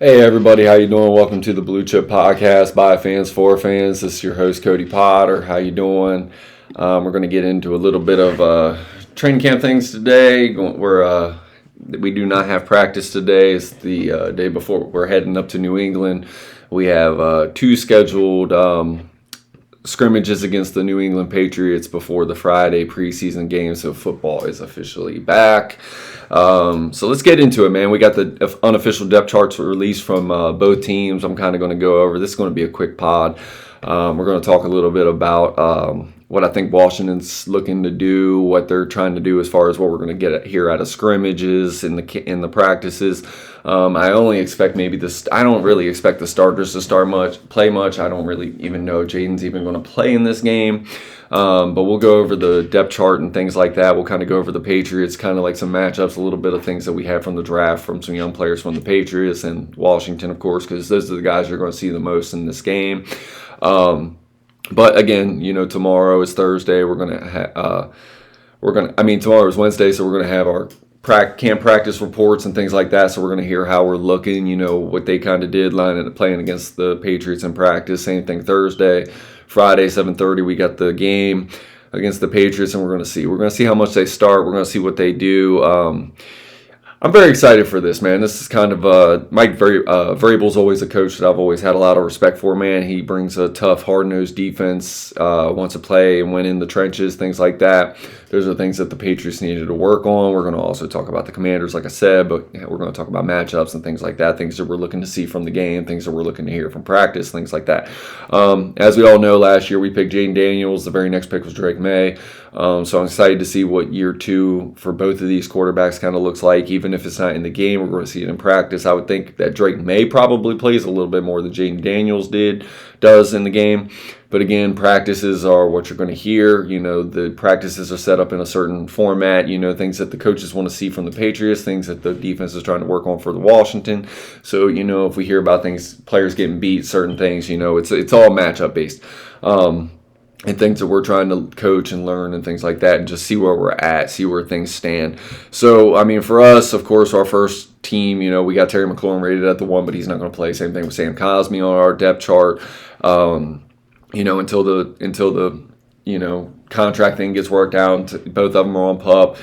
Hey everybody, how you doing? Welcome to the Blue Chip Podcast by fans for fans. This is your host Cody Potter. How you doing? We're going to get into a little bit of training camp things today. We do not have practice today. It's the day before we're heading up to New England. We have two scheduled scrimmages against the New England Patriots before the Friday preseason game, so football is officially back. So let's get into it, man. We got the unofficial depth charts released from both teams. I'm kind of going to go over. This is going to be a quick pod. We're going to talk a little bit about what I think Washington's looking to do, what they're trying to do as far as what we're going to get here out of scrimmages in the practices. I only expect I don't really expect the starters to play much. I don't really even know if Jaden's even going to play in this game. But we'll go over the depth chart and things like that. We'll kind of go over the Patriots, kind of like some matchups, a little bit of things that we had from the draft from some young players from the Patriots and Washington, of course, because those are the guys you're going to see the most in this game. But again, tomorrow is Thursday. Tomorrow is Wednesday, so we're going to have our camp practice reports and things like that. So we're going to hear how we're looking, what they kind of did playing against the Patriots in practice. Same thing Thursday. Friday, 7:30, we got the game against the Patriots, and we're going to see. We're going to see how much they start. We're going to see what they do. I'm very excited for this, man. This is kind of Mike Vrabel's always a coach that I've always had a lot of respect for, man. He brings a tough, hard-nosed defense, wants to play and win in the trenches, things like that. Those are things that the Patriots needed to work on. We're going to also talk about the Commanders, like I said, but we're going to talk about matchups and things like that, things that we're looking to see from the game, things that we're looking to hear from practice, things like that. As we all know, last year we picked Jaden Daniels. The very next pick was Drake May. So I'm excited to see what year two for both of these quarterbacks kind of looks like. Even if it's not in the game, we're going to see it in practice. I would think that Drake May probably plays a little bit more than Jaden Daniels does in the game. But again, practices are what you're going to hear. The practices are set up in a certain format, things that the coaches want to see from the Patriots, things that the defense is trying to work on for the Washington. So, if we hear about players getting beat, certain things, it's all matchup based. And things that we're trying to coach and learn and things like that, and just see where we're at, see where things stand. So, for us, of course, our first team, we got Terry McLaurin rated at the 1, but he's not going to play. Same thing with Sam Cosmi on our depth chart. Until the contract thing gets worked out. Both of them are on PUP.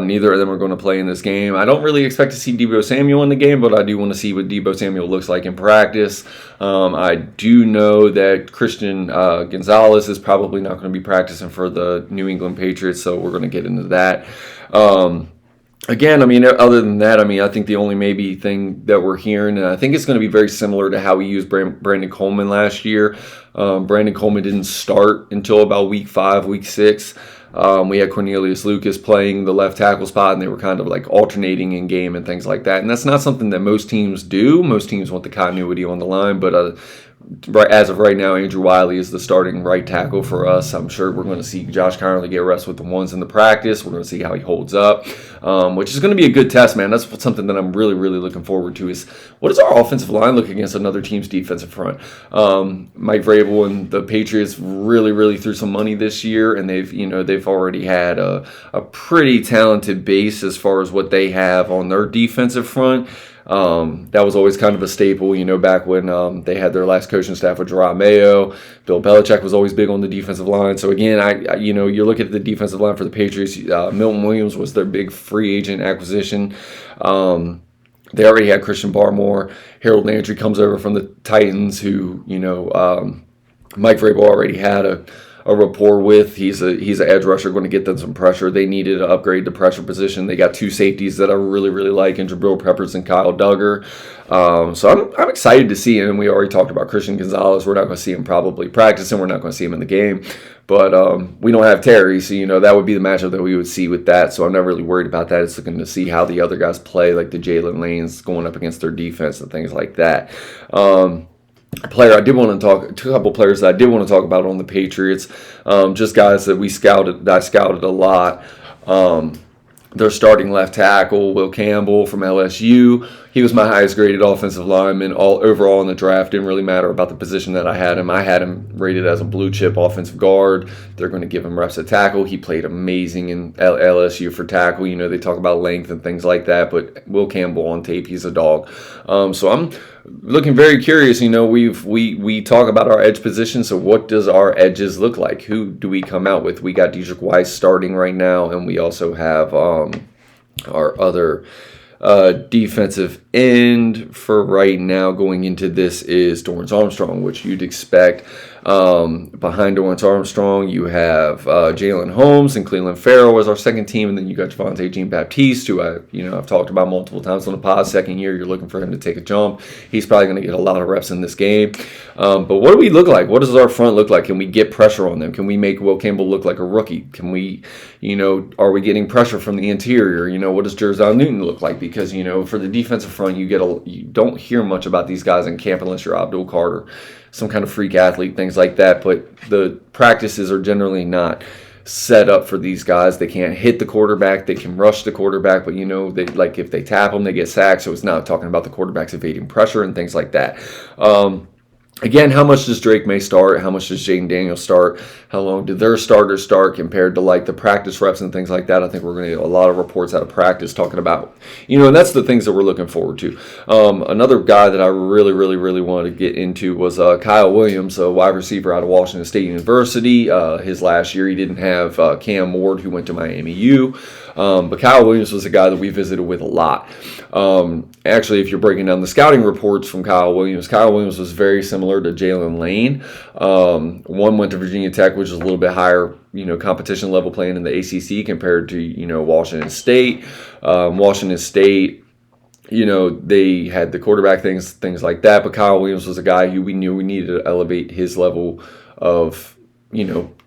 Neither of them are going to play in this game. I don't really expect to see Deebo Samuel in the game, but I do want to see what Deebo Samuel looks like in practice. I do know that Christian Gonzalez is probably not going to be practicing for the New England Patriots, so we're going to get into that. Again, other than that, I think the only maybe thing that we're hearing, and I think it's going to be very similar to how we used Brandon Coleman last year. Brandon Coleman didn't start until about week 5, week 6. We had Cornelius Lucas playing the left tackle spot, and they were kind of like alternating in game and things like that. And that's not something that most teams do. Most teams want the continuity on the line, but as of right now, Andrew Wiley is the starting right tackle for us. I'm sure we're going to see Josh Conerly get rest with the ones in the practice. We're going to see how he holds up, which is going to be a good test, man. That's something that I'm really, really looking forward to is what does our offensive line look against another team's defensive front? Mike Vrabel and the Patriots really, really threw some money this year, and they've already had a pretty talented base as far as what they have on their defensive front. That was always kind of a staple, back when they had their last coaching staff with Jerome Mayo. Bill Belichick was always big on the defensive line. So again, you're looking at the defensive line for the Patriots. Milton Williams was their big free agent acquisition. They already had Christian Barmore. Harold Landry comes over from the Titans, who Mike Vrabel already had a rapport with. He's an edge rusher, going to get them some pressure. They needed to upgrade the pressure position. They got 2 safeties that I really, really like, in Jabril Peppers and Kyle Duggar. So I'm excited to see him. We already talked about Christian Gonzalez. We're not going to see him probably practicing. We're not going to see him in the game. But we don't have Terry, so that would be the matchup that we would see with that. So I'm not really worried about that. It's looking to see how the other guys play, like the Jalen Lanes going up against their defense and things like that. A couple players that I did want to talk about on the Patriots, just guys that I scouted a lot. Their starting left tackle, Will Campbell from LSU. He was my highest graded offensive lineman all overall in the draft. Didn't really matter about the position that I had him. I had him rated as a blue chip offensive guard. They're going to give him reps at tackle. He played amazing in LSU for tackle. You know, they talk about length and things like that, but Will Campbell on tape, he's a dog. So I'm looking very curious. You know, we talk about our edge position. So what does our edges look like? Who do we come out with? We got Dedrick Weiss starting right now, and we also have our other defensive end for right now going into this is Dorrance Armstrong, which you'd expect. Behind Dorrance Armstrong, you have Jalen Holmes and Cleveland Farrell as our second team, and then you got Javonte Jean-Baptiste, who I've talked about multiple times on the pod. Second year, you're looking for him to take a jump. He's probably going to get a lot of reps in this game. But what do we look like? What does our front look like? Can we get pressure on them? Can we make Will Campbell look like a rookie? Can we, are we getting pressure from the interior? What does Jerzon Newton look like? Because for the defensive front, you don't hear much about these guys in camp unless you're Abdul Carter, some kind of freak athlete, things like that. But the practices are generally not set up for these guys. They can't hit the quarterback. They can rush the quarterback, but if they tap them, they get sacked. So it's not talking about the quarterbacks evading pressure and things like that. Again, how much does Drake May start? How much does Jaden Daniels start? How long do their starters start compared to the practice reps and things like that? I think we're going to get a lot of reports out of practice talking about, and that's the things that we're looking forward to. Another guy that I really, really, really wanted to get into was Kyle Williams, a wide receiver out of Washington State University. His last year, he didn't have Cam Ward, who went to Miami U. But Kyle Williams was a guy that we visited with a lot. Actually, if you're breaking down the scouting reports from Kyle Williams was very similar to Jalen Lane. One went to Virginia Tech, which is a little bit higher, competition level playing in the ACC compared to, Washington State. Washington State, they had the quarterback things like that. But Kyle Williams was a guy who we knew we needed to elevate his level of,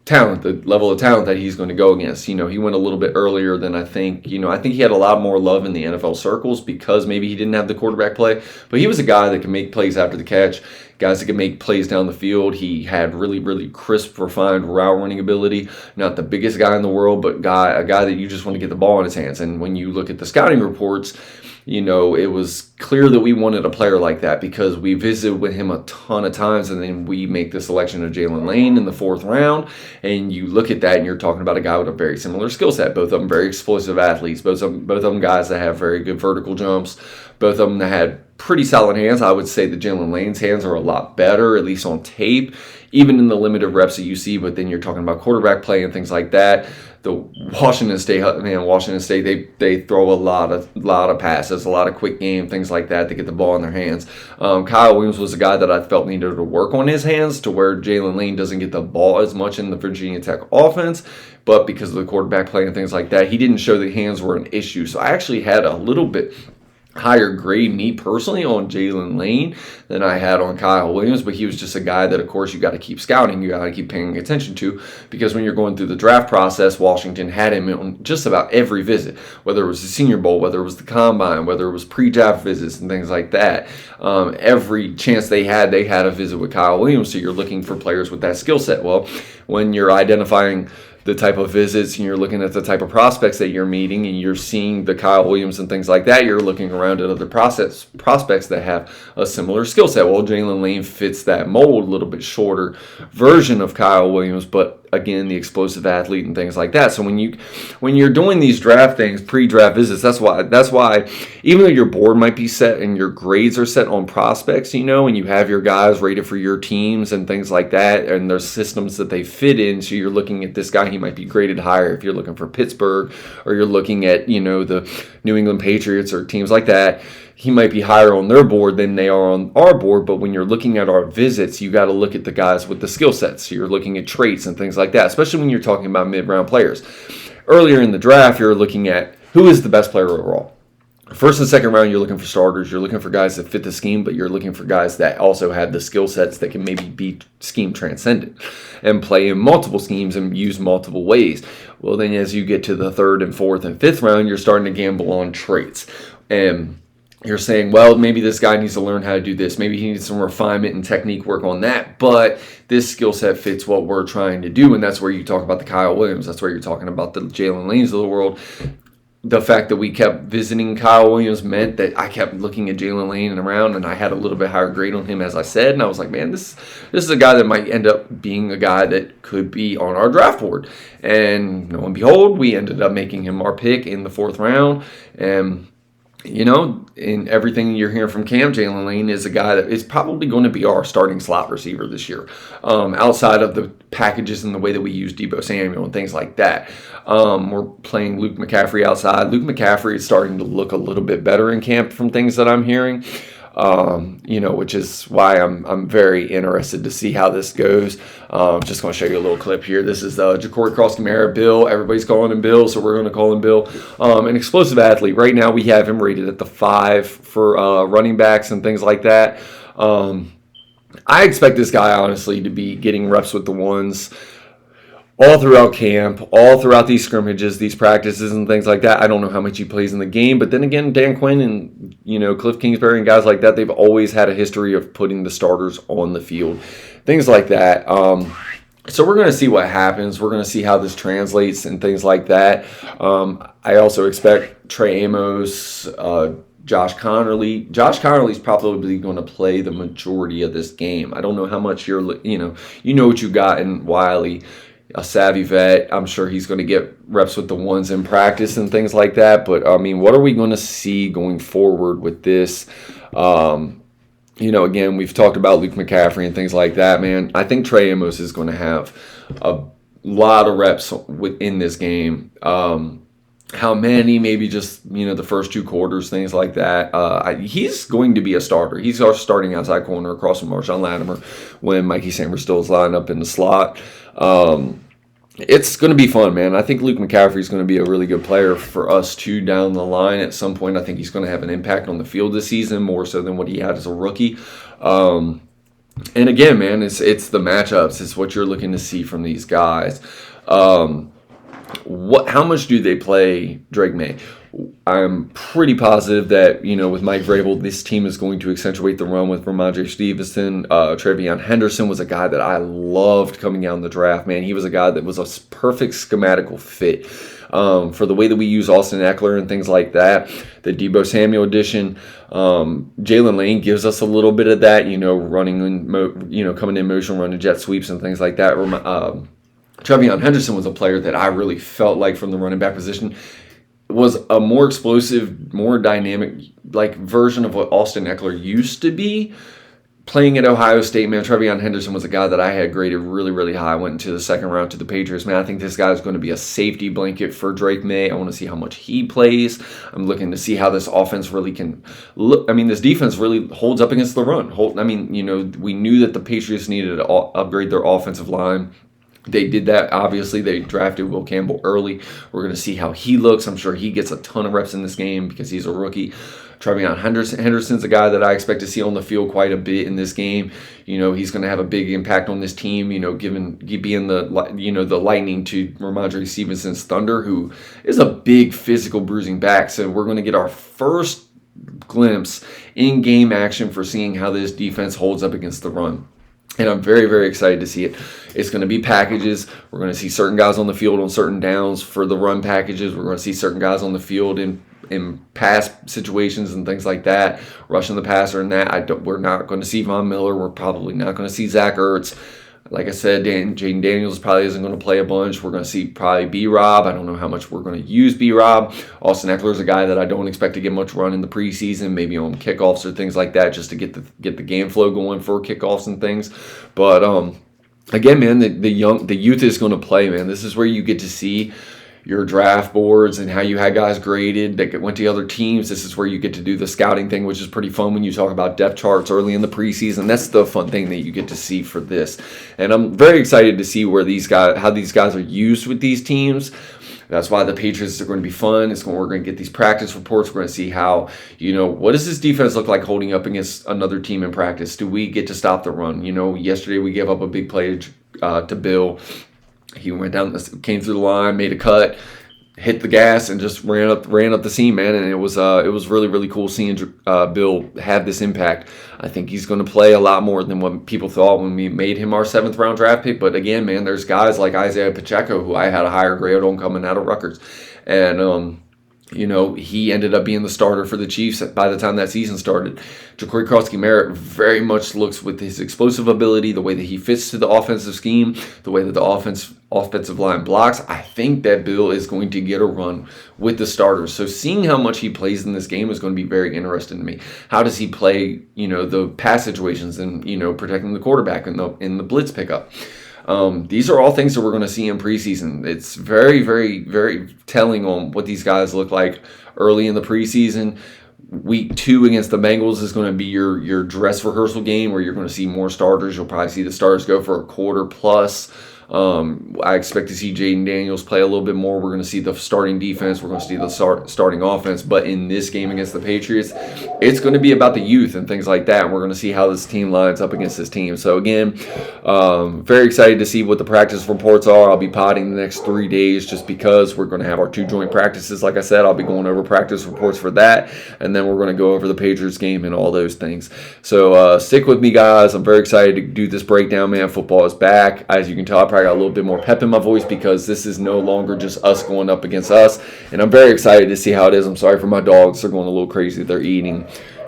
talent, the level of talent that he's going to go against. He went a little bit earlier than I think. I think he had a lot more love in the NFL circles because maybe he didn't have the quarterback play. But he was a guy that can make plays after the catch, guys that can make plays down the field. He had really, really crisp, refined route running ability. Not the biggest guy in the world, but a guy that you just want to get the ball in his hands. And when you look at the scouting reports, it was clear that we wanted a player like that because we visited with him a ton of times, and then we make the selection of Jalen Lane in the 4th round, and you look at that and you're talking about a guy with a very similar skill set. Both of them very explosive athletes, both of them guys that have very good vertical jumps, both of them that had pretty solid hands. I would say that Jalen Lane's hands are a lot better, at least on tape, even in the limited reps that you see, but then you're talking about quarterback play and things like that. The Washington State, they throw a lot of passes, a lot of quick game, things like that. They get the ball in their hands. Kyle Williams was a guy that I felt needed to work on his hands to where Jalen Lane doesn't get the ball as much in the Virginia Tech offense, but because of the quarterback play and things like that, he didn't show that hands were an issue. So I actually had a little bit higher grade, me personally, on Jalen Lane than I had on Kyle Williams, but he was just a guy that, of course, you got to keep scouting, you got to keep paying attention to, because when you're going through the draft process, Washington had him on just about every visit, whether it was the Senior Bowl, whether it was the Combine, whether it was pre-draft visits and things like that. Every chance they had a visit with Kyle Williams, so you're looking for players with that skill set. Well, when you're identifying the type of visits and you're looking at the type of prospects that you're meeting and you're seeing the Kyle Williams and things like that, you're looking around at other prospects that have a similar skill set. Well, Jalen Lane fits that mold, a little bit shorter version of Kyle Williams, but again, the explosive athlete and things like that. So when you're doing these draft things, pre-draft visits, that's why even though your board might be set and your grades are set on prospects, and you have your guys rated for your teams and things like that, and there's systems that they fit in, so you're looking at this guy, he might be graded higher if you're looking for Pittsburgh, or you're looking at, the New England Patriots or teams like that. He might be higher on their board than they are on our board, but when you're looking at our visits, you got to look at the guys with the skill sets. So you're looking at traits and things like that, especially when you're talking about mid-round players. Earlier in the draft, you're looking at who is the best player overall. First and second round, you're looking for starters. You're looking for guys that fit the scheme, but you're looking for guys that also have the skill sets that can maybe be scheme transcendent and play in multiple schemes and use multiple ways. Well, then as you get to the 3rd and 4th and 5th round, you're starting to gamble on traits. And you're saying, well, maybe this guy needs to learn how to do this. Maybe he needs some refinement and technique work on that. But this skill set fits what we're trying to do. And that's where you talk about the Kyle Williams. That's where you're talking about the Jalen Lanes of the world. the fact that we kept visiting Kyle Williams meant that I kept looking at Jalen Lane and around, and I had a little bit higher grade on him, as I said. And I was like, man, this is a guy that might end up being a guy that could be on our draft board. And lo and behold, we ended up making him our pick in the 4th round. And in everything you're hearing from Cam, Jalen Lane is a guy that is probably going to be our starting slot receiver this year, outside of the packages and the way that we use Deebo Samuel and things like that. We're playing Luke McCaffrey outside. Luke McCaffrey is starting to look a little bit better in camp from things that I'm hearing. Which is why I'm very interested to see how this goes. Just going to show you a little clip here. This is Ja'Cory Cross-Kamara, Bill. Everybody's calling him Bill, so we're going to call him Bill. An explosive athlete. Right now we have him rated at the 5 for running backs and things like that. I expect this guy, honestly, to be getting reps with the ones all throughout camp, all throughout these scrimmages, these practices and things like that. I don't know how much he plays in the game, but then again, Dan Quinn and Cliff Kingsbury and guys like that, they've always had a history of putting the starters on the field, things like that. So we're going to see what happens. We're going to see how this translates and things like that. I also expect Trey Amos, Josh Connerly. Josh Connerly's probably going to play the majority of this game. I don't know how much you know what you got in Wiley. A savvy vet. I'm sure he's going to get reps with the ones in practice and things like that. But, what are we going to see going forward with this? Again, we've talked about Luke McCaffrey and things like that, man. I think Trey Amos is going to have a lot of reps within this game. How many? Maybe just, the first 2 quarters, things like that. He's going to be a starter. He's our starting outside corner across from Marshawn Latimer when Mikey Sanders still is lined up in the slot. It's going to be fun, man. I think Luke McCaffrey is going to be a really good player for us, too, down the line. At some point, I think he's going to have an impact on the field this season, more so than what he had as a rookie. And again, man, it's the matchups. It's what you're looking to see from these guys. How much do they play Drake May? I'm pretty positive that, with Mike Vrabel, this team is going to accentuate the run with Ramondre Stevenson. Trevion Henderson was a guy that I loved coming out in the draft, man. He was a guy that was a perfect schematical fit for the way that we use Austin Eckler and things like that. The Deebo Samuel addition. Jalen Lane gives us a little bit of that, running in, coming in motion, running jet sweeps and things like that. Trevion Henderson was a player that I really felt like from the running back position was a more explosive, more dynamic version of what Austin Eckler used to be. Playing at Ohio State, man, Trevion Henderson was a guy that I had graded really, really high. Went into the 2nd round to the Patriots. Man, I think this guy is going to be a safety blanket for Drake May. I want to see how much he plays. I'm looking to see how this offense really can look. This defense really holds up against the run. We knew that the Patriots needed to upgrade their offensive line. They did that, obviously. They drafted Will Campbell early. We're going to see how he looks. I'm sure he gets a ton of reps in this game because he's a rookie. Trevion Henderson's a guy that I expect to see on the field quite a bit in this game. He's going to have a big impact on this team, given being the lightning to Ramondre Stevenson's thunder, who is a big physical bruising back. So we're going to get our first glimpse in game action for seeing how this defense holds up against the run. And I'm very, very excited to see it. It's going to be packages. We're going to see certain guys on the field on certain downs for the run packages. We're going to see certain guys on the field in pass situations and things like that, rushing the passer and that. We're not going to see Von Miller. We're probably not going to see Zach Ertz. Like I said, Jaden Daniels probably isn't going to play a bunch. We're going to see probably B-Rob. I don't know how much we're going to use B-Rob. Austin Eckler is a guy that I don't expect to get much run in the preseason, maybe on kickoffs or things like that, just to get the game flow going for kickoffs and things. But again, man, the youth is going to play, man. This is where you get to see your draft boards and how you had guys graded that went to other teams. This is where you get to do the scouting thing, which is pretty fun when you talk about depth charts early in the preseason. That's the fun thing that you get to see for this. And I'm very excited to see how these guys are used with these teams. That's why the Patriots are going to be fun. We're going to get these practice reports. We're going to see how, what does this defense look like holding up against another team in practice? Do we get to stop the run? Yesterday we gave up a big play to Bill. He went down, came through the line, made a cut, hit the gas, and just ran up the seam, man. And it was really, really cool seeing Bill have this impact. I think he's going to play a lot more than what people thought when we made him our 7th round draft pick. But again, man, there's guys like Isaiah Pacheco, who I had a higher grade on coming out of Rutgers, and he ended up being the starter for the Chiefs by the time that season started. Jaquarii Crosby-Merritt very much looks, with his explosive ability, the way that he fits to the offensive scheme, the way that the offensive line blocks. I think that Bill is going to get a run with the starters. So seeing how much he plays in this game is going to be very interesting to me. How does he play, the pass situations and, protecting the quarterback in the blitz pickup? These are all things that we're going to see in preseason. It's very, very, very telling on what these guys look like early in the preseason. Week 2 against the Bengals is going to be your dress rehearsal game where you're going to see more starters. You'll probably see the starters go for a quarter plus. I expect to see Jaden Daniels play a little bit more. We're going to see the starting defense. We're going to see the starting offense. But in this game against the Patriots, it's going to be about the youth and things like that. And we're going to see how this team lines up against this team. So, again, very excited to see what the practice reports are. I'll be potting the next 3 days just because we're going to have our 2 joint practices. Like I said, I'll be going over practice reports for that. And then we're going to go over the Patriots game and all those things. So, stick with me, guys. I'm very excited to do this breakdown, man. Football is back. As you can tell, I probably got a little bit more pep in my voice because this is no longer just us going up against us, and I'm very excited to see how it is. I'm sorry for my dogs. They're going a little crazy. They're eating.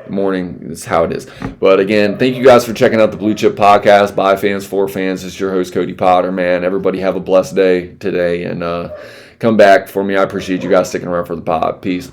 Morning. It's how it is. But again, thank you guys for checking out the Blue Chip Podcast by fans for fans. It's your host, Cody Potter, man. Everybody have a blessed day today, and come back for me. I appreciate you guys sticking around for the pod. Peace.